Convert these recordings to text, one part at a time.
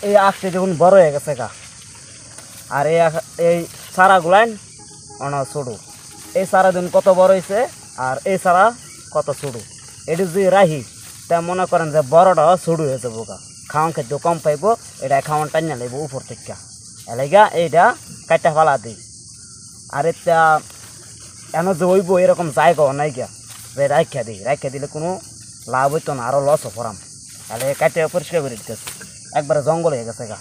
এই আখটি দেখুন বড় হয়ে গেছে গা। আর এই চারাগুলান অনেক ছোটো। এই চারা দিন কত বড় হয়েছে আর এই চারা কত ছোটো। এটি যদি রাহি তা মনে করেন যে বড়টাও ছোটো হয়ে যাবো গা। খাওয়ান খাদ্য কম পাইব, এটা খাওয়ান টাইনা লাগবো উপর থেকে। এলাকা এইটা কাটা ফালা দিই। আর এটা এন যে হইব এরকম জায়গাও নাই গা যে রাখা দিই। রাখা দিলে কোনো লাভ হইতো না, আরও লসও করাম। তাহলে কাটে পরিষ্কার করে দিতেছে, একবারে জঙ্গল হয়ে গেছে গা।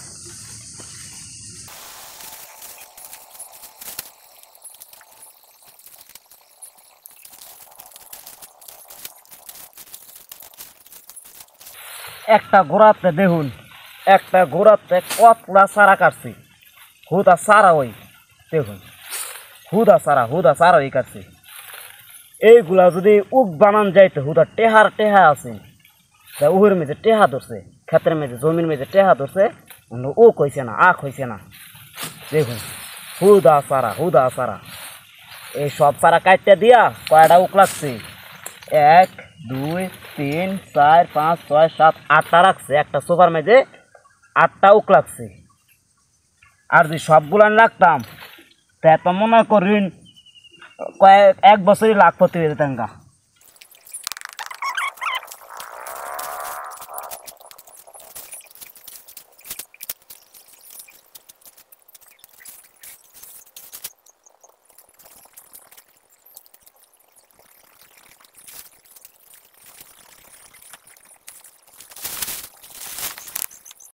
একটা ঘোড়াতে দেখুন, একটা ঘোড়াতে কতলা চারা কাটছি। হুদা চারা ওই দেখুন, হুদা চারা ওই কাটছি। এইগুলা যদি উক বানান যাইতে হুদা টেহা আছে, উহের মেঝে টেহা ধরছে, ক্ষেতের মেঝে জমির মেঝে টেহা ধরছে, উক হয়েছে না, আখ হয়েছে না। দেখুন হুদা চারা। এই সব চারা কাটতে দিয়া কয়টা উক লাগছে? 1 2 3 4 5 6 7 8টা রাখছে। একটা সোফার মেঝে 8টা উক লাগছে। আর যদি সবগুলান রাখতাম তা তো মনে করেন এক বছরই লাখ প্রতি যেতাম গা।